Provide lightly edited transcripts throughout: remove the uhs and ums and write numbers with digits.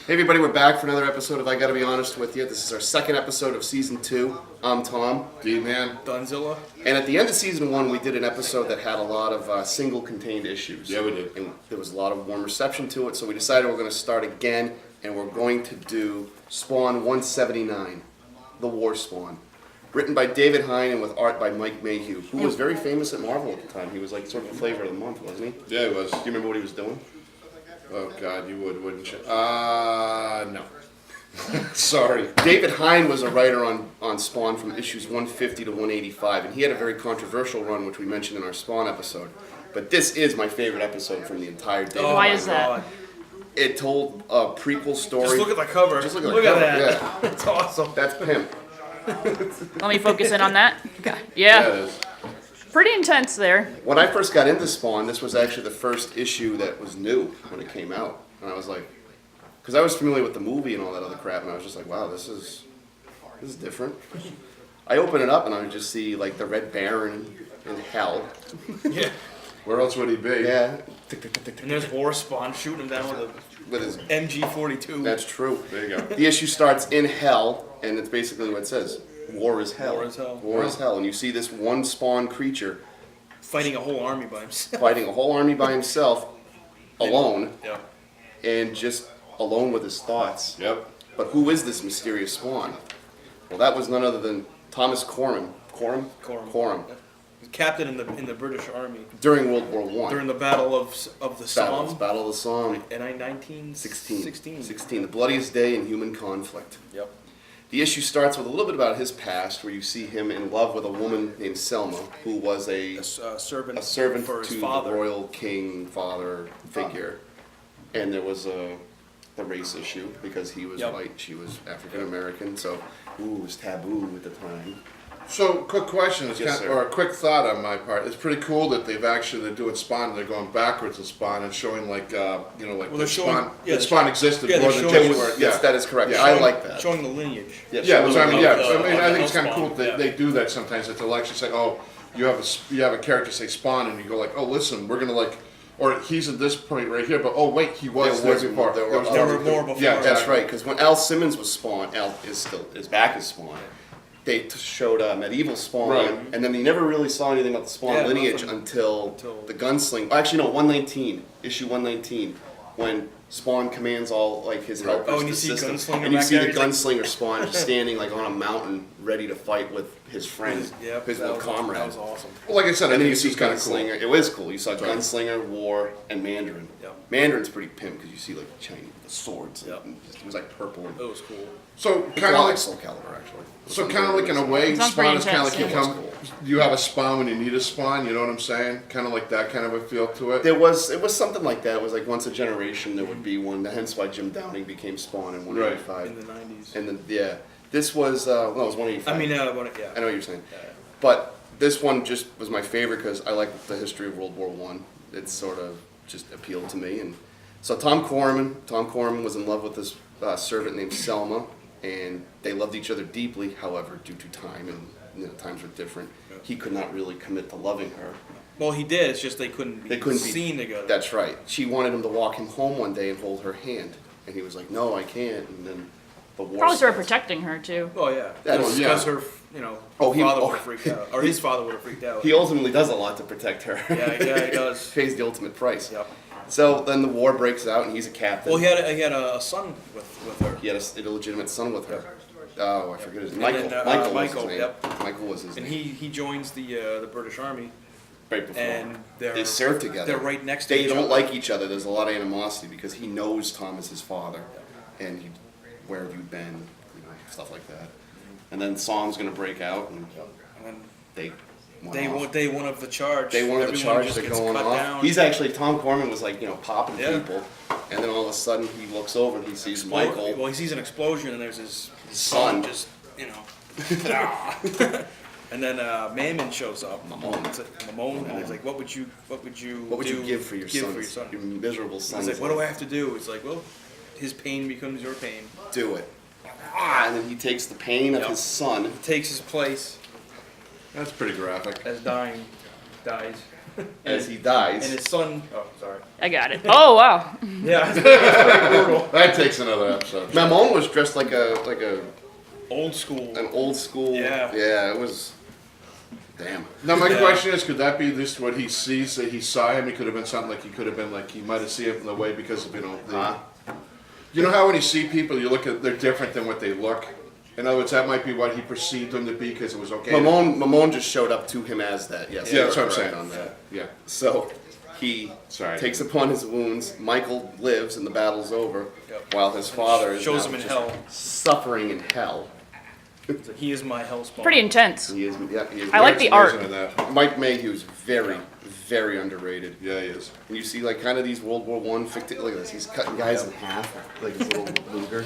Hey everybody, we're back for another episode of I Gotta Be Honest With You. This is our second episode of Season 2. I'm Tom. D-Man. Dunzilla. And at the end of Season 1, we did an episode that had a lot of single-contained issues. Yeah, we did. And there was a lot of warm reception to it, so we decided we're going to start again, and we're going to do Spawn 179, The War Spawn. Written by David Hine and with art by Mike Mayhew, who was very famous at Marvel at the time. He was like sort of the flavor of the month, wasn't he? Yeah, he was. Do you remember what he was doing? Oh, God, you would, wouldn't you? No. Sorry. David Hine was a writer on Spawn from issues 150 to 185, and he had a very controversial run, which we mentioned in our Spawn episode. But this is my favorite episode from the entire David Oh, Hine. why is that? It told a prequel story. Just look at the cover. Just look at look the cover, at that. yeah. It's awesome. That's Pimp. Let me focus in on that. Okay. Yeah, it Yeah, is. pretty intense there. When I first got into Spawn, this was actually the first issue that was new when it came out. And I was like, because I was familiar with the movie and all that other crap, and I was just like, wow, this is different. I open it up and I just see like the Red Baron in hell. Yeah. Where else would he be? Yeah. And there's War Spawn shooting him down with With his a MG42. That's true. There you go. The issue starts in hell, and it's basically what it says. War is hell. War is hell. War is hell. And you see this one Spawn creature Fighting a whole army by himself. fighting a whole army by himself, alone, Yeah. and just alone with his thoughts. Yep. But who is this mysterious Spawn? Well, that was none other than Thomas Coram. Coram? Coram. He's captain in the British Army During World War One. during the Battle of the Somme. Battle of the Somme. In 1916. 16. The bloodiest day in human conflict. Yep. The issue starts with a little bit about his past, where you see him in love with a woman named Selma, who was a Servant for his to father. the royal king father figure, and there was the race issue because he was Yep. white, she was African American, so it was taboo at the time. So, quick question, Yes, sir. or a quick thought on my part. It's pretty cool that they're doing Spawn, and they're going backwards in Spawn and showing like, Well, the they're showing- Spawn, yeah, that Spawn existed yeah, more they're than showing- just where, yeah. That is correct. Yeah. I like that. Showing the lineage. Yeah, showing I mean, the- yeah. of, I mean, I of think it's kind of cool Hellspawn, that yeah. they do that sometimes. That they'll actually say, "Oh, you have a character say Spawn," and you go like, "Oh, listen, we're gonna like, or he's at this point right here, but oh wait, he was there before." there were more before. Yeah, That's exactly. right, because when Al Simmons was Spawn, Al is back as Spawn. They showed medieval Spawn, Right. and then you never really saw anything about the Spawn Yeah, lineage nothing. until Until- the Gunsling. Actually, no, 119, issue 119, when Spawn commands all like his helpers. Oh, and you to see system. Gunslinger and you back see there, the he's like- gunslinger Spawn just standing like on a mountain, ready to fight with his friend, Yep, his that little was- comrade. That was awesome. Well, like I said, I And then think you it's see just kind of cool. Gunslinger. It was cool. You saw Right. Gunslinger, War, and Mandarin. Yep. Mandarin's pretty pimp because you see like Chinese the swords. Yep. And it was like purple. And It was cool. So it's kind a of lot like, like Soul Calibur actually. so kind of like in a way, Sounds Spawn pretty is kind of like you intense. come, you have a Spawn when you need a Spawn. You know what I'm saying? Kind of like that kind of a feel to it. It was something like that. It was like once a generation there would be one. Hence why Jim Downing became Spawn in 185. In the 90s. And then yeah, this was no, it was 185. I mean, I know what you're saying. But this one just was my favorite because I like the history of World War One. It sort of just appealed to me. And so Tom Corman was in love with this servant named Selma, and they loved each other deeply. However, due to time and times were different, he could not really commit to loving her. Well, he did. It's just they couldn't be Be seen together. That's right. She wanted him to walk him home one day and hold her hand, and he was like, "No, I can't." And then the war. Probably started protecting her too. Oh yeah. That's- Because yeah. her, father would have freaked out, or his father would have freaked out. He ultimately does a lot to protect her. Yeah, he does. Pays the ultimate price. Yep. So then the war breaks out, and he's a captain. Well, he had a son with her. He had an illegitimate son with her. Oh, I forget his name. And Michael. then, Michael was Michael, his name. yep. Michael was his And name. he joins the British Army, Right before. and They serve together. They're right next to They each don't other. like each other. There's a lot of animosity because he knows Tom is his father, and where have you been, stuff like that. And then Som's gonna break out, and And then they went day off. one, day one of the charge. Day one of the everyone charge, just they're gets going cut off. down. He's actually, Tom Corman was like, popping Yeah. people, and then all of a sudden he looks over and he sees Well, Michael, he sees an explosion, and there's his son. son just and then Mammon shows up. Mamon. It's like, Mamon, and he's like, "What would you give for your son? Your miserable son. He's like, "What do I have to do?" It's like, "Well, his pain becomes your pain." Do it. And then he takes the pain of Yep. his son. Takes his place That's pretty graphic. as dies. as he dies. And his son. Oh, sorry. I got it. Oh wow. Yeah, it's pretty brutal. That takes another episode. Mamon was dressed like a Old school. an old school. Yeah. Yeah, it was. Damn. Now my Yeah. question is, could that be just what he sees that he saw him? He could have been something like he might have seen it in the way because of you know how when you see people, you look at they're different than what they look. In other words, that might be what he perceived them to be because it was okay. Mamon just showed up to him as that. Yes. Yeah, you that's are what I'm correct saying. On that. Yeah. So he Sorry. takes upon his wounds. Michael lives and the battle's over, Yep. while his father is shows now him in just hell. suffering in hell. So he is my Hellspawn. Pretty intense. He is. Yeah, he is. I like the art. Isn't that? Mike Mayhew's very, very underrated. Yeah, he is. When you see like kind of these World War I fictive, look at this. He's cutting guys in half, like his little Luger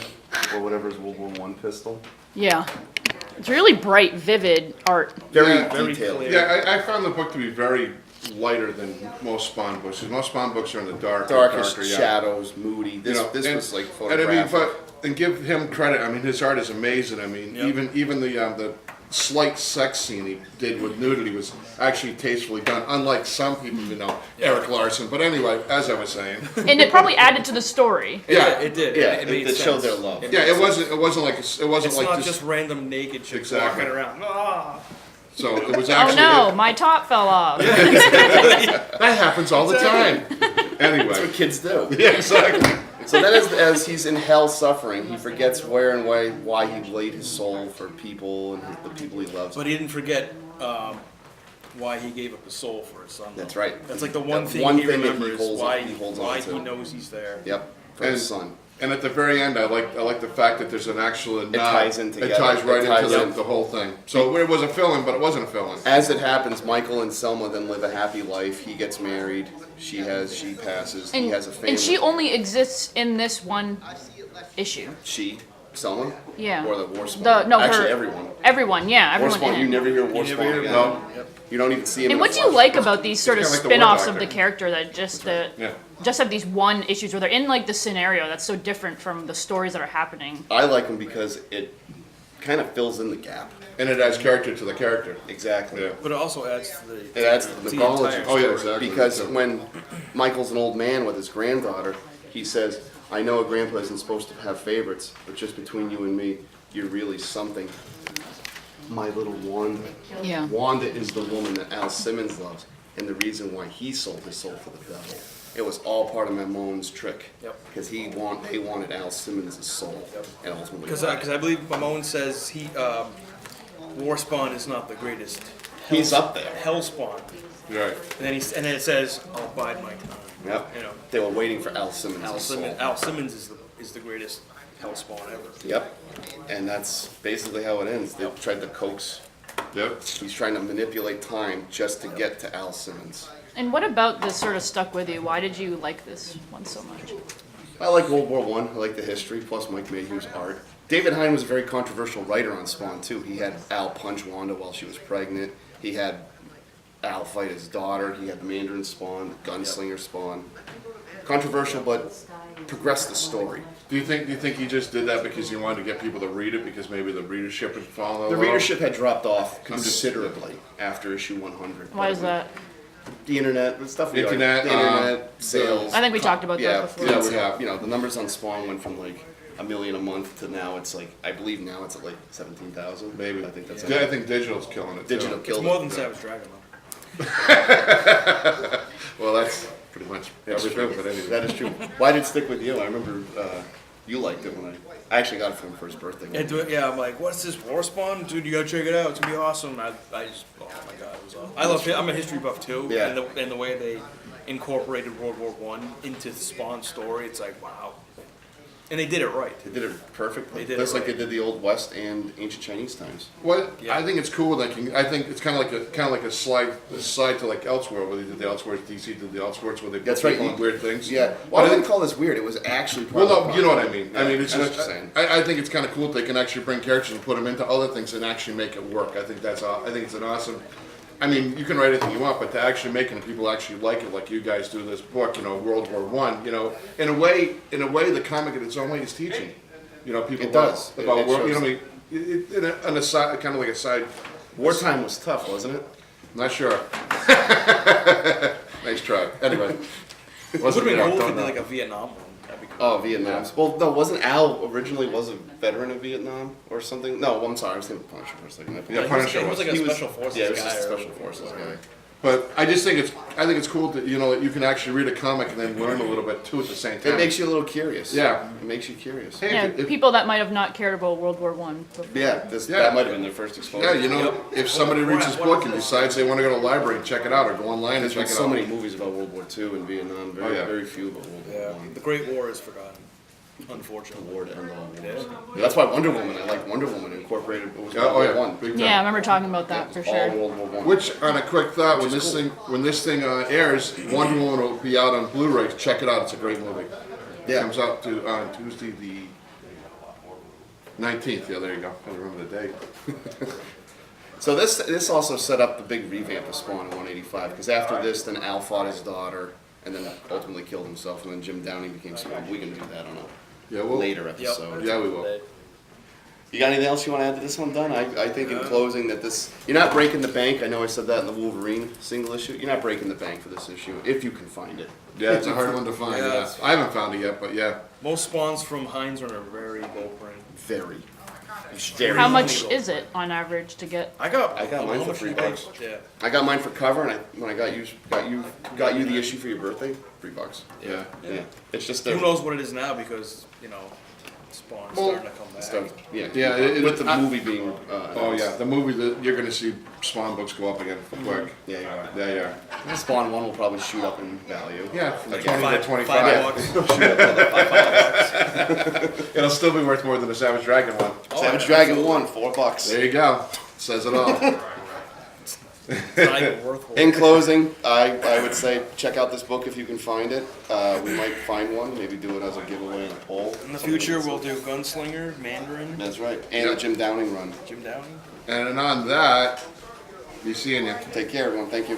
or whatever his World War I pistol. Yeah. It's really bright, vivid art. Very Yeah, very detailed. clear. Yeah, I found the book to be very lighter than most Spawn books. 'Cause most Spawn books are in the darker, Darkest yeah. shadows, moody. This You know, this and- was like And I mean, photographic. and give him credit. I mean, his art is amazing. I mean, Yep. even the slight sex scene he did with nudity was actually tastefully done. Unlike some people, Eric Larson. But anyway, as I was saying, And it probably added to the story. yeah, It did. Yeah, it made it showed sense. their love. It yeah, made it sense. wasn't like it wasn't It's like not this. just random naked chicks Exactly. walking around. Ah. So it was Oh actually no, my top fell off. that happens all the time. That's Anyway, what kids do. yeah, exactly. So then, as he's in hell suffering, he forgets where and why he laid his soul for people and the people he loves. But he didn't forget why he gave up his soul for his son. though. That's right. That's like the one That thing one he thing that he remembers. holds why on- he holds on why to. he knows he's there. Yep, for his son. And at the very end, I like the fact that there's an actual nod. ties in It together. ties right It ties into in. the whole thing. So it was a fill-in, but it wasn't a fill-in. As it happens, Michael and Selma then live a happy life. He gets married. She passes. He has a family. And she only exists in this one issue. She, Selma? Yeah. Or the War Spawn? No, Actually, her. everyone. Everyone, yeah, War everyone Spawn. in You it. never hear War You never Spawn hear again. No. Yep. You don't even see him. And in what the do you flesh. like about these sort of It's kinda like the spin-offs War of the Doctor. character that just Yeah. just have these one issues where they're in like the scenario that's so different from the stories that are happening? I like him because it kind of fills in the gap. And it adds character to the character. Exactly. Yeah. But it also adds to the. It adds to the mythology. entire Oh, yeah, story. exactly. Because So- when Michael's an old man with his granddaughter, he says, I know a grandpa isn't supposed to have favorites, but just between you and me, you're really something. My little Wanda. Yeah. Wanda is the woman that Al Simmons loves, and the reason why he sold his soul to the devil. It was all part of Mamon's trick. Yep. Because they wanted Al Simmons' soul. And ultimately Because died. I believe Mamone says War Spawn is not the greatest. He's up there. Hellspawn. Right. And then it says, "I'll bide my time." Yep. You know, They were waiting for Al Simmons' soul. Al Simmons is the greatest Hellspawn ever. Yep. And that's basically how it ends. They tried to coax. Yep. He's trying to manipulate time just to get to Al Simmons. And what about this sort of stuck with you? Why did you like this one so much? I like World War I. I like the history, plus Mike Mayhew's art. David Hine was a very controversial writer on Spawn, too. He had Al punch Wanda while she was pregnant. He had Al fight his daughter. He had the Mandarin Spawn, the Gunslinger Spawn. Controversial, but progressed the story. Do you think he just did that because he wanted to get people to read it because maybe the readership had fallen? The readership had dropped off I'm just- considerably after issue 100. Why is that? The internet, the stuff we Internet, the internet, sales. I think we talked about that yeah, before. Yeah, we have. You know, the numbers on Spawn went from like 1 million a month to now it's like, I believe now it's at like 17,000. Maybe. I think that's Yeah, I think digital's killing it. Digital Too. It's killed more it. than Savage Dragon, though. Well, that's pretty much That's everything. true. But anyway. That is true. Why did it stick with you? I remember you liked it when I actually got it for him for his birthday. Yeah, I'm like, what's this War Spawn? Dude, you gotta check it out. It's gonna be awesome. I just, oh my god, it was awesome. I love it. I'm a history buff too. Yeah. And the way they incorporated World War One into Spawn's story, it's like, wow. And they did it right. They did it perfectly. They did Just it like they right. did the Old West and ancient Chinese times. What Yeah. I think it's cool. I think it's kind of like a slide to like Elseworld, where they did the Elseworlds. DC did the Elseworlds, where they put That's right. people on weird things. Yeah. But Well, I I wouldn't think, call this weird. It was actually well, part of no, the you know what I plot. mean. Yeah, I mean, it's I know just. what you're saying. I think it's kind of cool that they can actually bring characters and put them into other things and actually make it work. I think I think it's an awesome. I mean, you can write anything you want, but to actually make it and people actually like it, like you guys do this book, World War One, in a way, the comic in its own way is teaching. People It does. about It world. shows I mean, an aside, kind of like a side. Wartime was tough, wasn't it? Not sure. Nice try. Anyway. It would have been cool if they did like a Vietnam one. That'd be cool. Oh, Vietnam. Well, no, wasn't Al originally was a veteran of Vietnam or something? No, I'm sorry, I was thinking of Punisher for a second. Yeah, Punisher He was like a He was- special forces Yeah, he was guy. just a or- special forces guy. But I just think it's cool that that you can actually read a comic and then learn a little bit too at the same time. It makes you a little curious. Yeah. It makes you curious. Hey, Yeah, if- people that might have not cared about World War One. Yeah, Yeah. that might have been their first exposure. Yeah, if somebody reads this book and decides they want to go to the library and check it out, or go online and There's check been it so out. many movies about World War II and Vietnam. Very, Oh, yeah. very few about World War Yeah, One. the Great War is forgotten, unfortunately. War to end all wars. Yeah. That's why Wonder Woman. I like Wonder Woman incorporated. It was Yeah, World oh War yeah, One. big time. Yeah, I remember talking about that for All sure. World War One. Which, on a quick thought, when this thing airs, Wonder Woman will be out on Blu-ray. Check it out; it's a great movie. It Yeah. comes out on Tuesday the 19th. Yeah, there you go. I remember the date. So this also set up the big revamp of Spawn in 185 because after this, then Al fought his daughter and then ultimately killed himself, and then Jim Downing became Spawn. We can do that on a Yeah, well, later episode. Yeah, we will. You got anything else you want to add to this one, Dunn? I think in closing that you're not breaking the bank. I know I said that in the Wolverine single issue. You're not breaking the bank for this issue if you can find it. Yeah, it's a hard one to find. Yeah, Yeah. it's- I haven't found it yet, but yeah. Most spawns from Heinz are very low print. Very. How much is it on average to get? I got mine how for much $3. you pay? Yeah. I got mine for cover, and when I got you the issue for your birthday, $3. Yeah. Yeah. It's just Who the knows what it is now because Spawn's Well, starting to come back. stuff. Yeah. Yeah, With the movie being. Oh yeah, the movie that you're gonna see Spawn books go up again quick. Yeah, you are. Yeah, yeah. Spawn 1 will probably shoot up in value. Yeah, from Like 20 to $5 25. $5. It'll still be worth more than the Savage Dragon one. Savage yeah, Dragon absolutely. 1, $4. There you go. Says it all. It's not even worth In closing, I would say check out this book if you can find it. We might find one, maybe do it as a giveaway and a poll. In the future, we'll do Gunslinger, Mandarin, That's right. And the Yep. Jim Downing run. Jim Downey. And on that, be seeing you. Take care, everyone. Thank you.